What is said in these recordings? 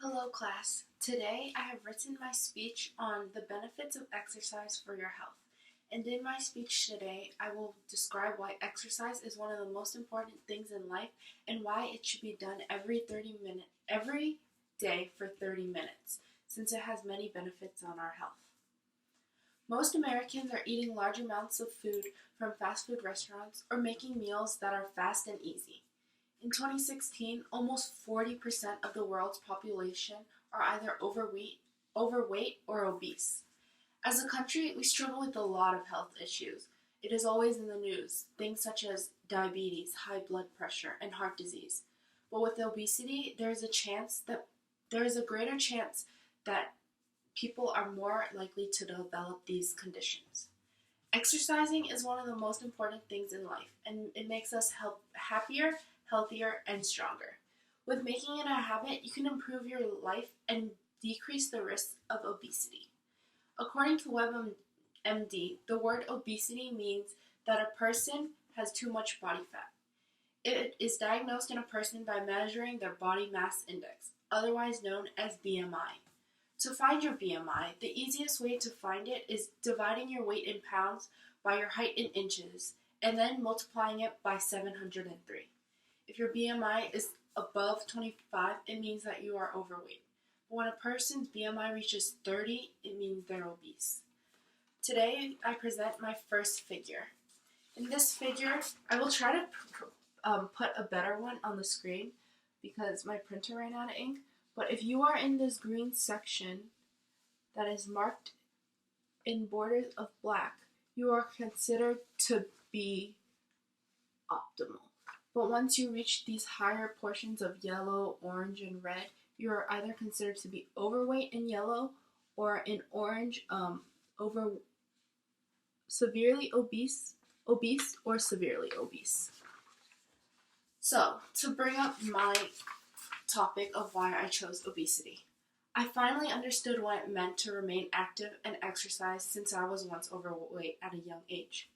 Hello class. Today I have written my speech on the benefits of exercise for your health. And in my speech today, I will describe why exercise is one of the most important things in life and why it should be done every day for 30 minutes, since it has many benefits on our health. Most Americans are eating large amounts of food from fast food restaurants or making meals that are fast and easy. In 2016, almost 40% of the world's population are either overweight or obese. As a country, we struggle with a lot of health issues. It is always in the news, things such as diabetes, high blood pressure, and heart disease. But with obesity, there is a greater chance that people are more likely to develop these conditions. Exercising is one of the most important things in life, and it makes us happier, healthier, and stronger. With making it a habit, you can improve your life and decrease the risk of obesity. According to WebMD, the word obesity means that a person has too much body fat. It is diagnosed in a person by measuring their body mass index, otherwise known as BMI. To find your BMI, the easiest way to find it is dividing your weight in pounds by your height in inches, and then multiplying it by 703. If your BMI is above 25, it means that you are overweight. But when a person's BMI reaches 30, it means they're obese. Today, I present my first figure. In this figure, I will try to put a better one on the screen because my printer ran out of ink. But if you are in this green section that is marked in borders of black, you are considered to be optimal. But once you reach these higher portions of yellow, orange, and red, you are either considered to be overweight in yellow or in orange, severely obese, or severely obese. So, to bring up my topic of why I chose obesity. I finally understood what it meant to remain active and exercise since I was once overweight at a young age.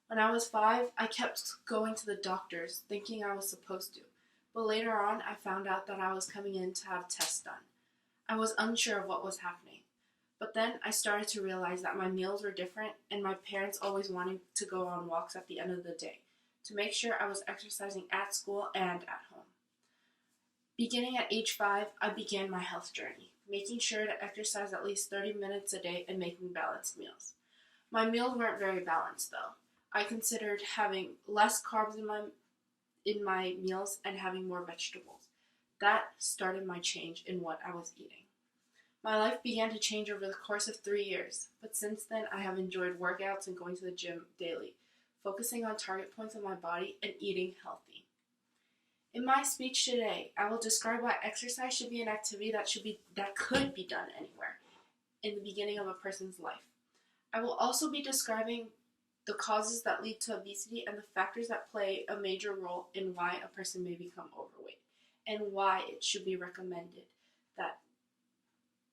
When I was 5, I kept going to the doctors thinking I was supposed to, but later on I found out that I was coming in to have tests done. I was unsure of what was happening, but then I started to realize that my meals were different and my parents always wanted to go on walks at the end of the day to make sure I was exercising at school and at home. Beginning at age 5, I began my health journey, making sure to exercise at least 30 minutes a day and making balanced meals. My meals weren't very balanced though. I considered having less carbs in my meals and having more vegetables. That started my change in what I was eating. My life began to change over the course of 3 years, but since then I have enjoyed workouts and going to the gym daily, focusing on target points of my body and eating healthy. In my speech today, I will describe why exercise should be an activity that could be done anywhere in the beginning of a person's life. I will also be describing the causes that lead to obesity and the factors that play a major role in why a person may become overweight and why it should be recommended that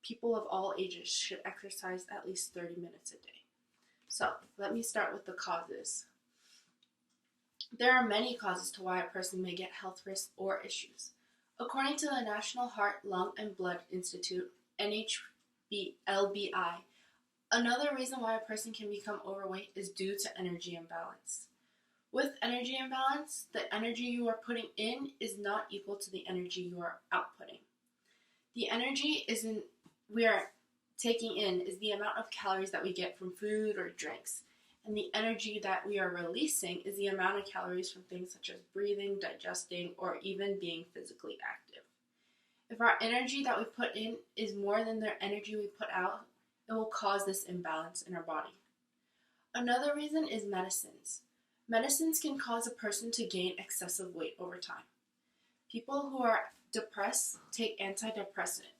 people of all ages should exercise at least 30 minutes a day. So, let me start with the causes. There are many causes to why a person may get health risks or issues. According to the National Heart, Lung, and Blood Institute, NHLBI, another reason why a person can become overweight is due to energy imbalance. With energy imbalance, the energy you are putting in is not equal to the energy you are outputting. The energy we are taking in is the amount of calories that we get from food or drinks. And the energy that we are releasing is the amount of calories from things such as breathing, digesting, or even being physically active. If our energy that we put in is more than the energy we put out, it will cause this imbalance in our body. Another reason is medicines. Medicines can cause a person to gain excessive weight over time. People who are depressed take antidepressants,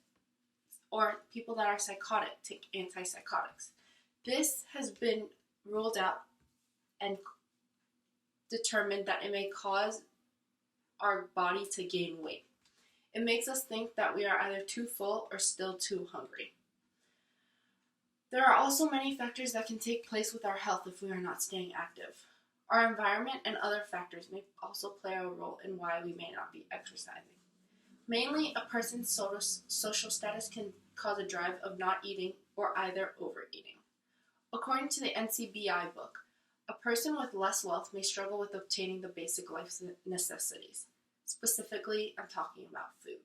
or people that are psychotic take antipsychotics. This has been ruled out and determined that it may cause our body to gain weight. It makes us think that we are either too full or still too hungry. There are also many factors that can take place with our health if we are not staying active. Our environment and other factors may also play a role in why we may not be exercising. Mainly, a person's social status can cause a drive of not eating or either overeating. According to the NCBI book, a person with less wealth may struggle with obtaining the basic life necessities. Specifically, I'm talking about food.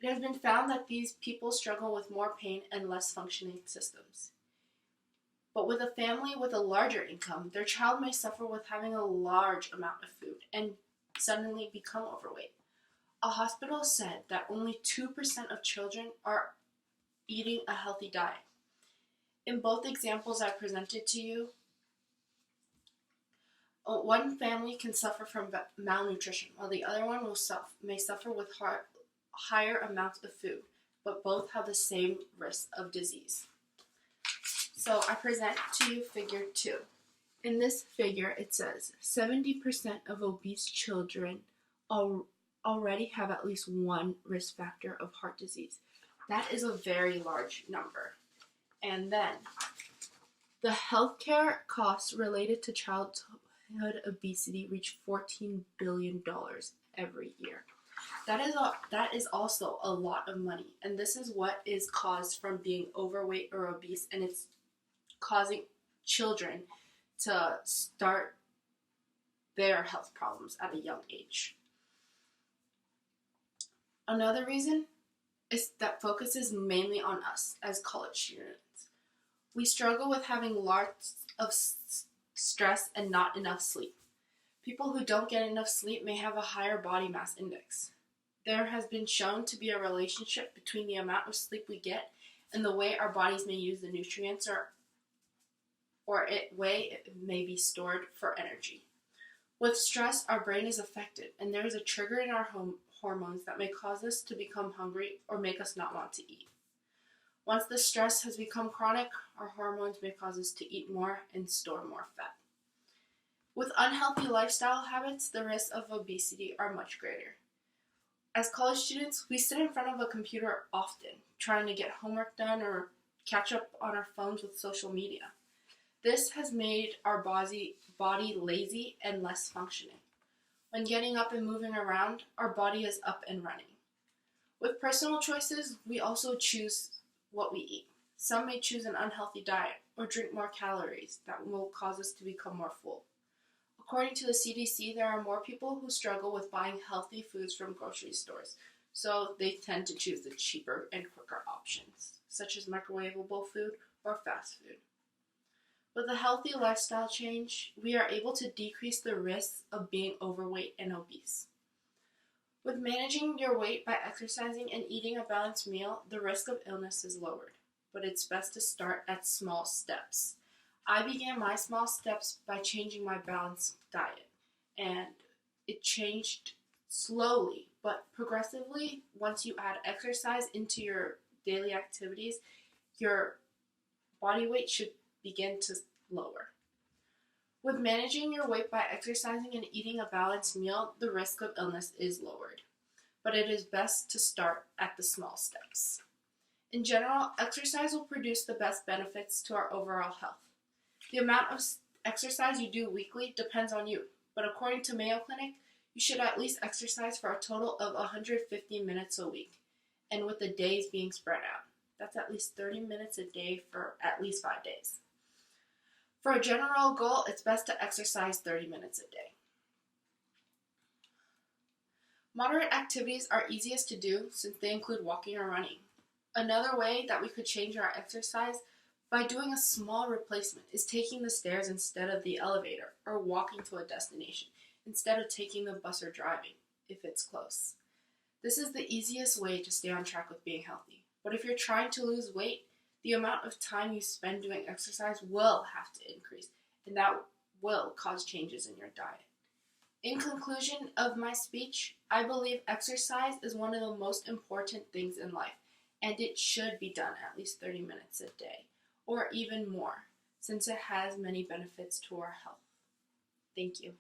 It has been found that these people struggle with more pain and less functioning systems. But with a family with a larger income, their child may suffer with having a large amount of food and suddenly become overweight. A hospital said that only 2% of children are eating a healthy diet. In both examples I presented to you, one family can suffer from malnutrition, while the other one may suffer with higher amounts of food, but both have the same risk of disease. So I present to you figure 2. In this figure, it says 70% of obese children already have at least one risk factor of heart disease. That is a very large number. And then the healthcare costs related to childhood obesity reach $14 billion every year. That is also a lot of money, and this is what is caused from being overweight or obese, and it's causing children to start their health problems at a young age. Another reason is that focuses mainly on us as college students. We struggle with having lots of stress and not enough sleep. People who don't get enough sleep may have a higher body mass index. There has been shown to be a relationship between the amount of sleep we get and the way our bodies may use the nutrients or way it may be stored for energy. With stress, our brain is affected, and there is a trigger in our hormones that may cause us to become hungry or make us not want to eat. Once the stress has become chronic, our hormones may cause us to eat more and store more fat. With unhealthy lifestyle habits, the risks of obesity are much greater. As college students, we sit in front of a computer often, trying to get homework done or catch up on our phones with social media. This has made our body lazy and less functioning. When getting up and moving around, our body is up and running. With personal choices, we also choose what we eat. Some may choose an unhealthy diet or drink more calories that will cause us to become more full. According to the CDC, there are more people who struggle with buying healthy foods from grocery stores, so they tend to choose the cheaper and quicker options, such as microwavable food or fast food. With a healthy lifestyle change, we are able to decrease the risks of being overweight and obese. With managing your weight by exercising and eating a balanced meal, the risk of illness is lowered, but it's best to start at small steps. I began my small steps by changing my balanced diet, and it changed slowly, but progressively. Once you add exercise into your daily activities, your body weight should begin to lower. With managing your weight by exercising and eating a balanced meal, the risk of illness is lowered, but it is best to start at the small steps. In general, exercise will produce the best benefits to our overall health. The amount of exercise you do weekly depends on you, but according to Mayo Clinic, you should at least exercise for a total of 150 minutes a week, and with the days being spread out. That's at least 30 minutes a day for at least 5 days. For a general goal, it's best to exercise 30 minutes a day. Moderate activities are easiest to do since they include walking or running. Another way that we could change our exercise by doing a small replacement is taking the stairs instead of the elevator, or walking to a destination instead of taking the bus or driving, if it's close. This is the easiest way to stay on track with being healthy. But if you're trying to lose weight, the amount of time you spend doing exercise will have to increase, and that will cause changes in your diet. In conclusion of my speech, I believe exercise is one of the most important things in life, and it should be done at least 30 minutes a day, or even more, since it has many benefits to our health. Thank you.